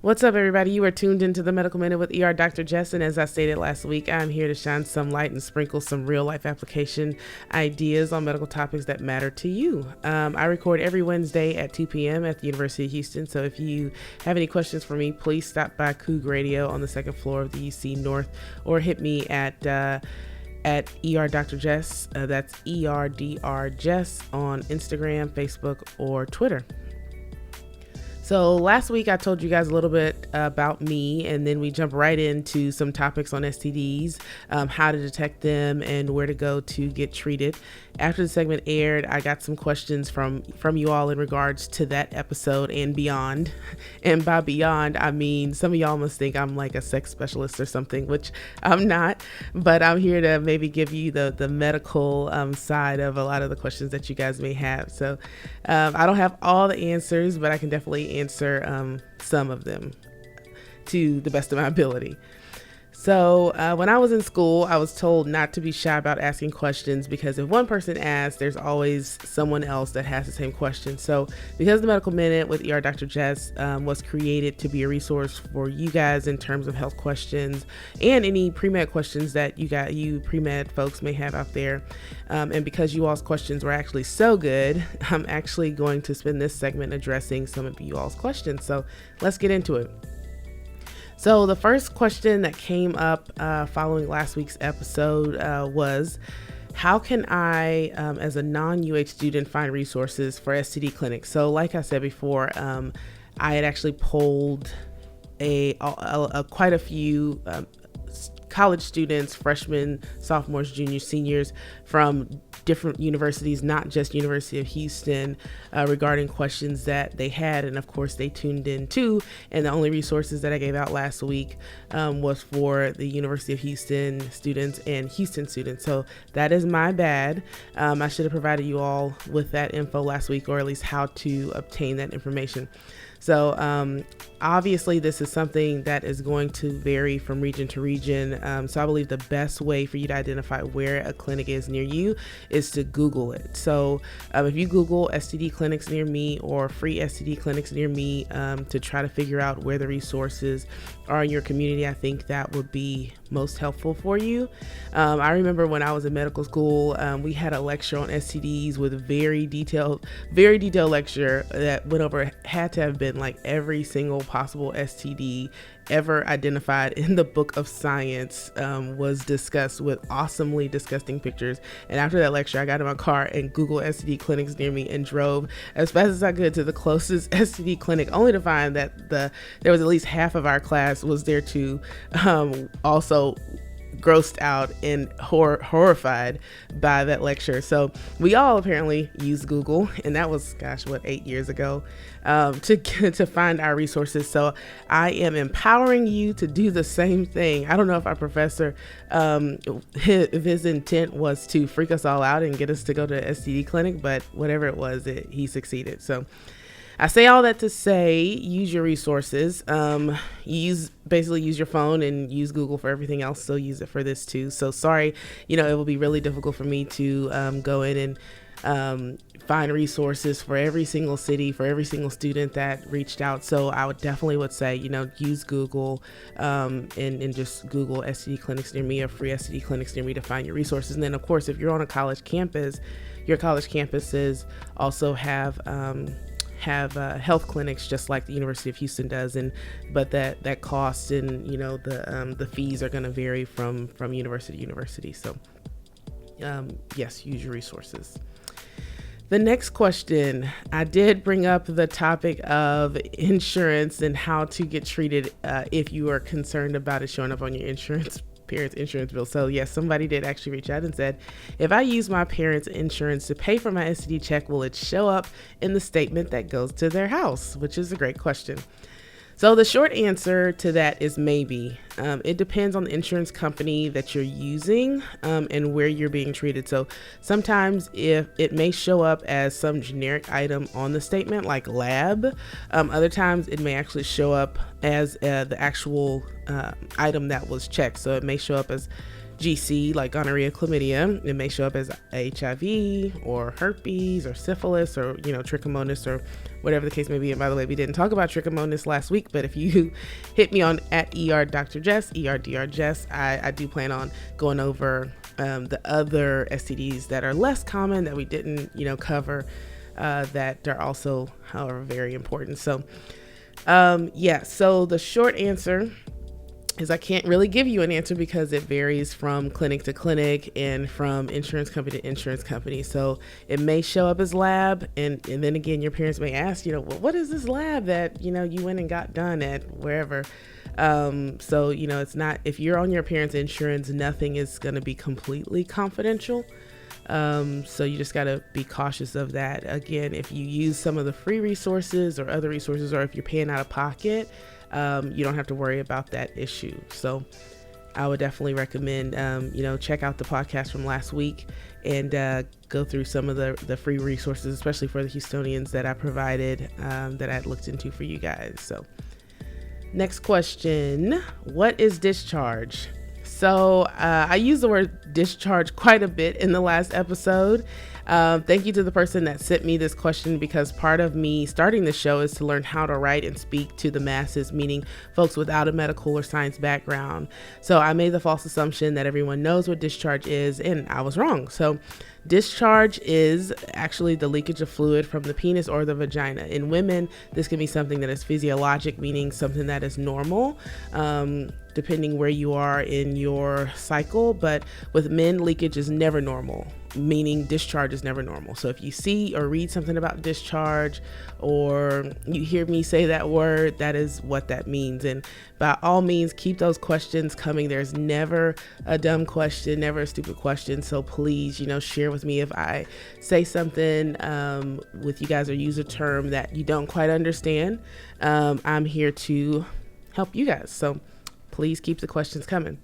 What's up, everybody? You are tuned into the Medical Minute with Dr. Jess, and as I stated last week, I'm here to shine some light and sprinkle some real-life application ideas on medical topics that matter to you. I record every Wednesday at 2 p.m. at the University of Houston, so if you have any questions for me, please stop by Coug Radio on the second floor of the UC North, or hit me at Dr. Jess. That's ERDR Jess on Instagram, Facebook, or Twitter. So last week I told you guys a little bit about me, and then we jump right into some topics on STDs, how to detect them, and where to go to get treated. After the segment aired, I got some questions from you all in regards to that episode and beyond. And by beyond, I mean some of y'all must think I'm like a sex specialist or something, which I'm not, but I'm here to maybe give you the medical side of a lot of the questions that you guys may have. So I don't have all the answers, but I can definitely answer some of them to the best of my ability. So when I was in school, I was told not to be shy about asking questions, because if one person asks, there's always someone else that has the same question. So because the Medical Minute with Dr. Jess was created to be a resource for you guys in terms of health questions and any pre-med questions that you pre-med folks may have out there, and because you all's questions were actually so good, I'm actually going to spend this segment addressing some of you all's questions. So let's get into it. So the first question that came up following last week's episode was, how can I, as a non-UH student, find resources for STD clinics? So like I said before, I had actually polled quite a few college students, freshmen, sophomores, juniors, seniors from different universities, not just University of Houston, regarding questions that they had. And of course they tuned in too. And the only resources that I gave out last week was for the University of Houston students and Houston students. So that is my bad. I should have provided you all with that info last week, or at least how to obtain that information. So obviously this is something that is going to vary from region to region. So I believe the best way for you to identify where a clinic is near you is to Google it. So if you Google STD clinics near me or free STD clinics near me to try to figure out where the resources are in your community, I think that would be most helpful for you. I remember when I was in medical school, we had a lecture on STDs with a very detailed lecture that went over, had to have been like every single possible STD ever identified in the book of science was discussed with awesomely disgusting pictures. And after that lecture, I got in my car and Googled STD clinics near me and drove as fast as I could to the closest STD clinic, only to find that there was at least half of our class was there to also grossed out and horrified by that lecture. So we all apparently use Google, and that was 8 years ago, to find our resources. So I am empowering you to do the same thing. I don't know if our professor, if his intent was to freak us all out and get us to go to an STD clinic, but whatever it was, he succeeded. So I say all that to say, use your resources. Basically use your phone and use Google for everything else. So use it for this too. So sorry, it will be really difficult for me to go in and find resources for every single city, for every single student that reached out. So I would definitely say, use Google and just Google STD clinics near me or free STD clinics near me to find your resources. And then of course, if you're on a college campus, your college campuses also have health clinics just like the University of Houston does, but that cost and the fees are going to vary from university to university. So yes, use your resources. The next question, I did bring up the topic of insurance and how to get treated if you are concerned about it showing up on your parents' insurance bill. So yes, somebody did actually reach out and said, if I use my parents' insurance to pay for my STD check, will it show up in the statement that goes to their house? Which is a great question. So the short answer to that is maybe. It depends on the insurance company that you're using and where you're being treated. So sometimes if it may show up as some generic item on the statement, like lab, other times it may actually show up as the actual item that was checked. So it may show up as GC, like gonorrhea, chlamydia. It may show up as HIV or herpes or syphilis or, trichomonas or whatever the case may be. And by the way, we didn't talk about trichomonas last week, but if you hit me on at Dr. Jess, Dr. Jess, I do plan on going over the other STDs that are less common that we didn't, cover, that are also, however, very important. So, so the short answer is I can't really give you an answer because it varies from clinic to clinic and from insurance company to insurance company. So it may show up as lab. And then again, your parents may ask, well, what is this lab that, you went and got done at wherever? So, it's not, if you're on your parents' insurance, nothing is going to be completely confidential. So you just got to be cautious of that. Again, if you use some of the free resources or other resources, or if you're paying out of pocket, you don't have to worry about that issue. So I would definitely recommend, check out the podcast from last week and go through some of the free resources, especially for the Houstonians that I provided, that I looked into for you guys. So next question, what is discharge? So I used the word discharge quite a bit in the last episode. Thank you to the person that sent me this question, because part of me starting the show is to learn how to write and speak to the masses, meaning folks without a medical or science background. So I made the false assumption that everyone knows what discharge is, and I was wrong. So discharge is actually the leakage of fluid from the penis or the vagina. In women, this can be something that is physiologic, meaning something that is normal, depending where you are in your cycle. But with men, leakage is never normal, meaning discharge is never normal. So if you see or read something about discharge, or you hear me say that word, that is what that means. And by all means, keep those questions coming. There's never a dumb question, never a stupid question. So please, share with me if I say something with you guys or use a term that you don't quite understand. I'm here to help you guys. So please keep the questions coming.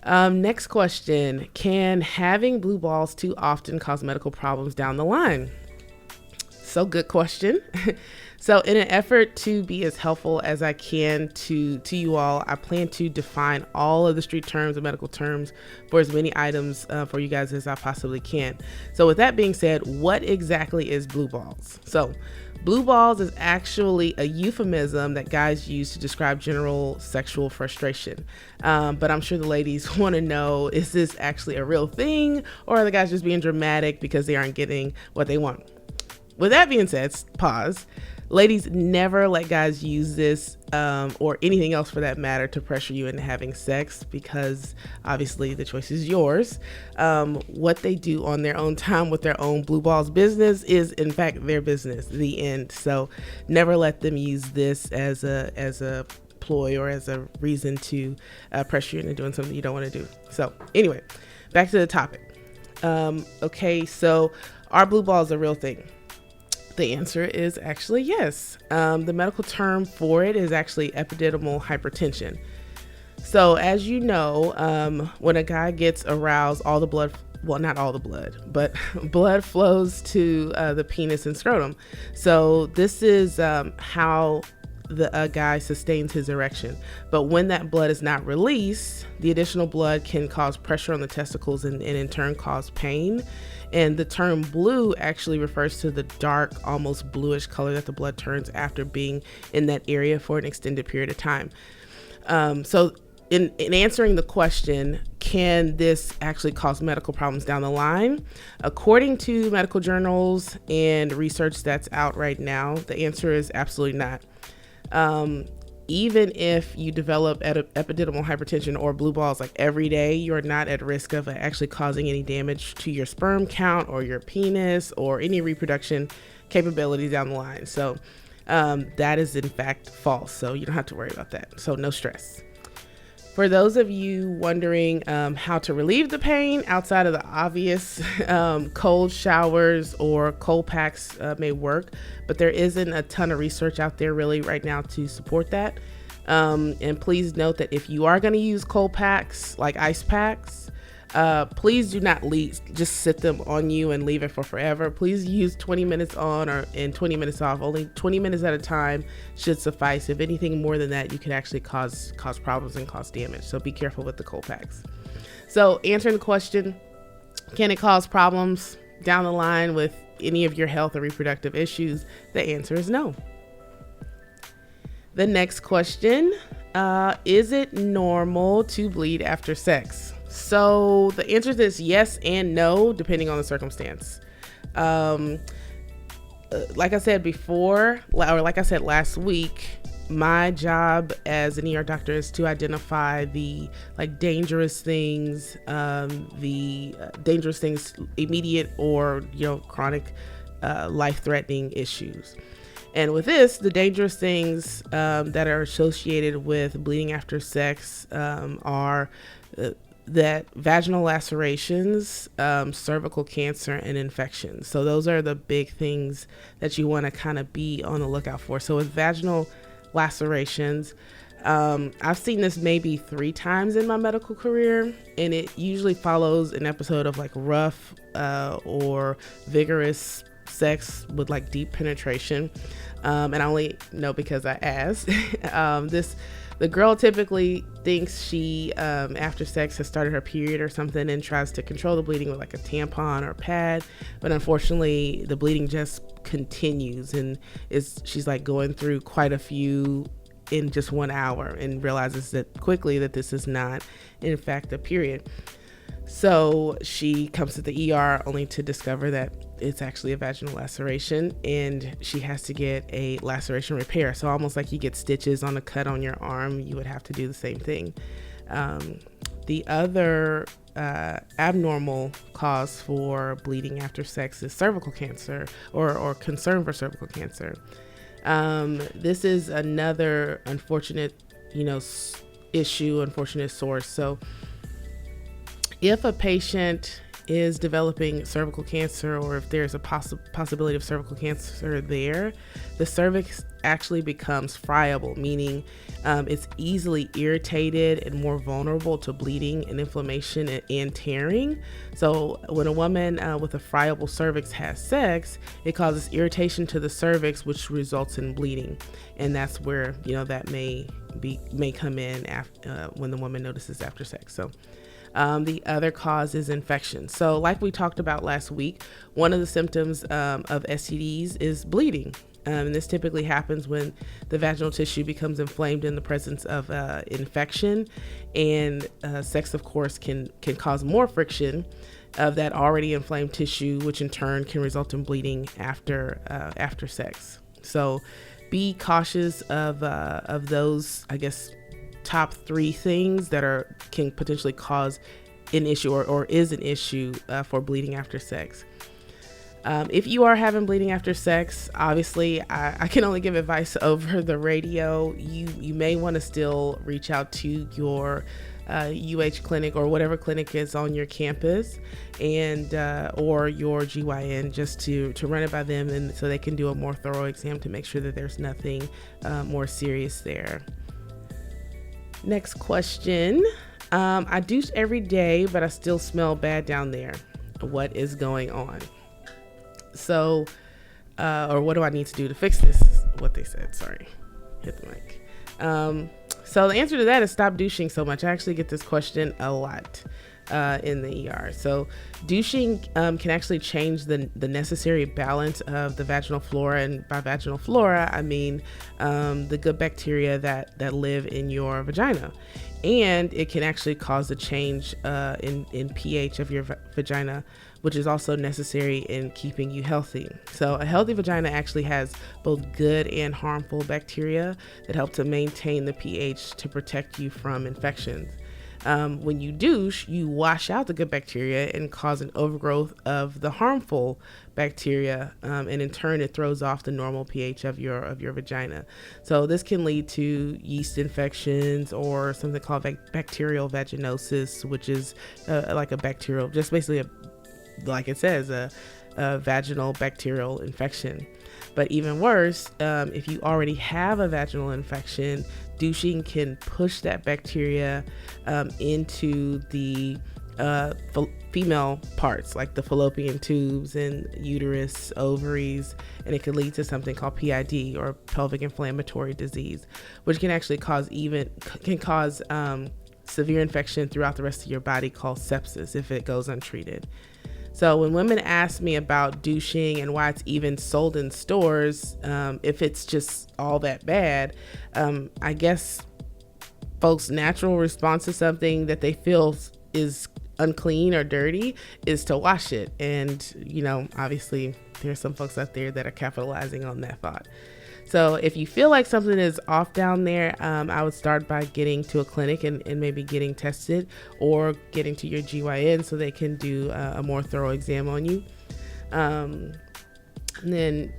Next question, can having blue balls too often cause medical problems down the line? So good question. So in an effort to be as helpful as I can to you all, I plan to define all of the street terms and medical terms for as many items for you guys as I possibly can. So with that being said, what exactly is blue balls? So blue balls is actually a euphemism that guys use to describe general sexual frustration. But I'm sure the ladies want to know, is this actually a real thing, or are the guys just being dramatic because they aren't getting what they want? With that being said, pause. Ladies, never let guys use this or anything else for that matter to pressure you into having sex, because obviously the choice is yours. What they do on their own time with their own blue balls business is in fact their business, the end. So never let them use this as a ploy or as a reason to pressure you into doing something you don't want to do. So anyway, back to the topic. Okay, so are blue balls a real thing? The answer is actually yes. The medical term for it is actually epididymal hypertension. So as you know, when a guy gets aroused, all the blood, well, not all the blood, but blood flows to the penis and scrotum. So this is how a guy sustains his erection. But when that blood is not released, the additional blood can cause pressure on the testicles and in turn cause pain. And the term blue actually refers to the dark, almost bluish color that the blood turns after being in that area for an extended period of time. So in answering the question, can this actually cause medical problems down the line? According to medical journals and research that's out right now, the answer is absolutely not. Even if you develop epididymal hypertension or blue balls like every day, you're not at risk of actually causing any damage to your sperm count or your penis or any reproduction capabilities down the line. So that is in fact false. So you don't have to worry about that. So no stress. For those of you wondering how to relieve the pain outside of the obvious, cold showers or cold packs may work, but there isn't a ton of research out there really right now to support that. And please note that if you are going to use cold packs like ice packs, please do not just sit them on you and leave it for forever. Please use 20 minutes on and 20 minutes off. Only 20 minutes at a time should suffice. If anything more than that, you can actually cause problems and cause damage. So be careful with the cold packs. So answering the question, can it cause problems down the line with any of your health or reproductive issues? The answer is no. The next question, is it normal to bleed after sex? So the answer to this, yes and no, depending on the circumstance. Like I said before, or like I said last week, my job as an ER doctor is to identify the dangerous things, immediate or chronic, life-threatening issues. And with this, the dangerous things that are associated with bleeding after sex are that vaginal lacerations, cervical cancer, and infections. So those are the big things that you want to kind of be on the lookout for. So with vaginal lacerations, I've seen this maybe 3 times in my medical career, and it usually follows an episode of rough or vigorous sex with deep penetration. And I only know because I asked. The girl typically thinks she, after sex, has started her period or something and tries to control the bleeding with a tampon or pad. But unfortunately, the bleeding just continues, and she's going through quite a few in just 1 hour, and realizes that quickly that this is not, in fact, a period. So she comes to the ER only to discover that it's actually a vaginal laceration, and she has to get a laceration repair. So almost like you get stitches on a cut on your arm, you would have to do the same thing. The other abnormal cause for bleeding after sex is cervical cancer, or concern for cervical cancer. This is another unfortunate, unfortunate source. So if a patient is developing cervical cancer, or if there's a possibility of cervical cancer there, the cervix actually becomes friable, meaning it's easily irritated and more vulnerable to bleeding and inflammation and tearing. So when a woman with a friable cervix has sex, it causes irritation to the cervix, which results in bleeding. And that's where, that may come in when the woman notices after sex. So the other cause is infection. So like we talked about last week, one of the symptoms of STDs is bleeding. And this typically happens when the vaginal tissue becomes inflamed in the presence of infection, and sex, of course, can cause more friction of that already inflamed tissue, which in turn can result in bleeding after sex. So be cautious of those, I guess, top 3 things that can potentially cause an issue or is an issue for bleeding after sex. If you are having bleeding after sex, obviously I can only give advice over the radio. You may want to still reach out to your UH clinic or whatever clinic is on your campus, and or your GYN, just to run it by them, and so they can do a more thorough exam to make sure that there's nothing more serious there. Next question. I douche every day, but I still smell bad down there. What is going on? So, or what do I need to do to fix this? Is what they said. Sorry, hit the mic. So the answer to that is stop douching so much. I actually get this question a lot in the ER. So douching can actually change the necessary balance of the vaginal flora, and by vaginal flora I mean the good bacteria that live in your vagina, and it can actually cause a change in pH of your vagina, which is also necessary in keeping you healthy. So a healthy vagina actually has both good and harmful bacteria that help to maintain the pH to protect you from infections. When you douche, you wash out the good bacteria and cause an overgrowth of the harmful bacteria, and in turn it throws off the normal pH of your vagina. So this can lead to yeast infections or something called bacterial vaginosis, which is like a bacterial, just basically like it says, a vaginal bacterial infection. But even worse, if you already have a vaginal infection, douching can push that bacteria into the female parts, like the fallopian tubes and uterus, ovaries, and it can lead to something called PID, or pelvic inflammatory disease, which can actually cause severe infection throughout the rest of your body called sepsis if it goes untreated. So when women ask me about douching and why it's even sold in stores, if it's just all that bad, I guess folks' natural response to something that they feel is unclean or dirty is to wash it. And, obviously there's some folks out there that are capitalizing on that thought. So if you feel like something is off down there, I would start by getting to a clinic and maybe getting tested, or getting to your GYN so they can do a more thorough exam on you. And then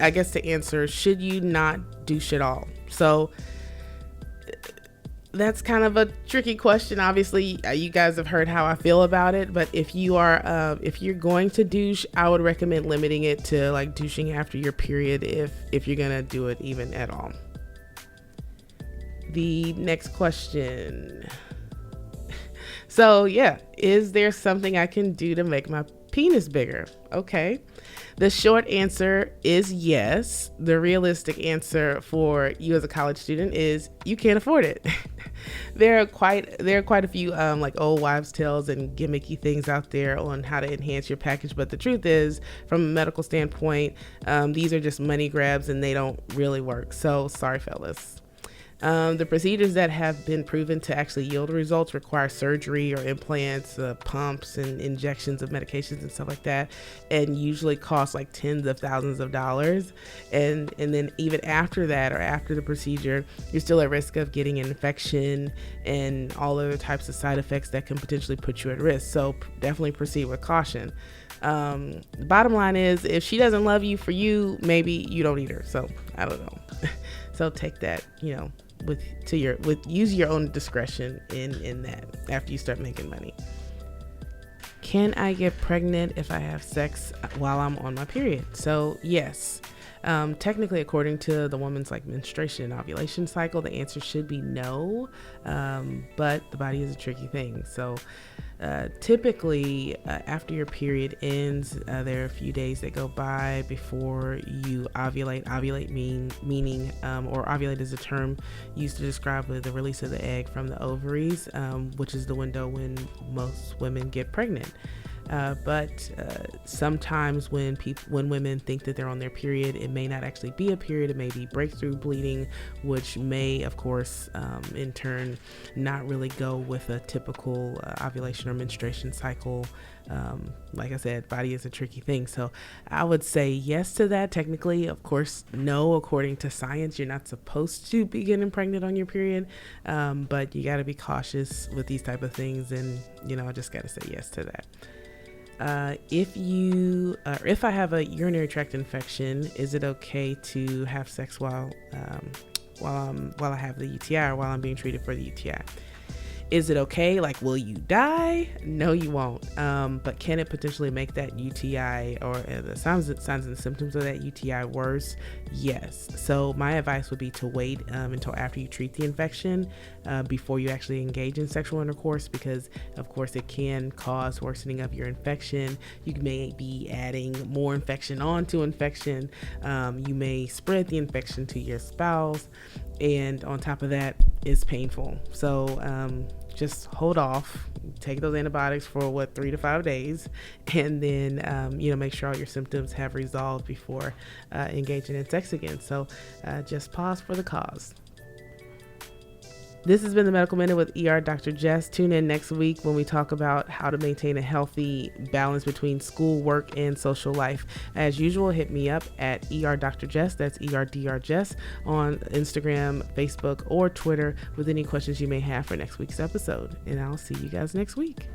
I guess to answer, should you not douche at all? So that's kind of a tricky question. Obviously, you guys have heard how I feel about it, but if you're going to douche, I would recommend limiting it to like douching after your period, if you're gonna do it even at all. The next question. So yeah, is there something I can do to make my penis bigger? Okay. The short answer is yes. The realistic answer for you as a college student is you can't afford it. There are quite a few like old wives' tales and gimmicky things out there on how to enhance your package, but the truth is, from a medical standpoint, these are just money grabs and they don't really work. So sorry, fellas. The procedures that have been proven to actually yield results require surgery or implants, pumps and injections of medications and stuff like that, and usually cost like tens of thousands of dollars. And then even after that, or after the procedure, you're still at risk of getting an infection and all other types of side effects that can potentially put you at risk. So definitely proceed with caution. The bottom line is, if she doesn't love you for you, maybe you don't need her. So I don't know. So take that, use your own discretion in that after you start making money. Can I get pregnant if I have sex while I'm on my period? So yes. Technically, according to the woman's menstruation and ovulation cycle, the answer should be no, but the body is a tricky thing. So typically after your period ends, there are a few days that go by before you ovulate. Meaning or ovulate is a term used to describe the release of the egg from the ovaries, which is the window when most women get pregnant. But sometimes when women think that they're on their period, it may not actually be a period. It may be breakthrough bleeding, which may, of course, in turn, not really go with a typical ovulation or menstruation cycle. Like I said, body is a tricky thing. So I would say yes to that. Technically, of course, no, according to science, you're not supposed to be getting pregnant on your period. But you got to be cautious with these type of things. And, I just got to say yes to that. If I have a urinary tract infection, is it okay to have sex while I have the UTI, or while I'm being treated for the UTI? Is it okay? Will you die? No, you won't. But can it potentially make that UTI or the signs and symptoms of that UTI worse? Yes. So my advice would be to wait until after you treat the infection before you actually engage in sexual intercourse, because of course it can cause worsening of your infection. You may be adding more infection onto infection. You may spread the infection to your spouse, and on top of that, it's painful. So just hold off, take those antibiotics for 3 to 5 days, and then make sure all your symptoms have resolved before engaging in sex again. So just pause for the cause. This has been the Medical Minute with ER Dr. Jess. Tune in next week when we talk about how to maintain a healthy balance between school, work, and social life. As usual, hit me up at ER Dr. Jess, that's ERDR Jess, on Instagram, Facebook, or Twitter with any questions you may have for next week's episode. And I'll see you guys next week.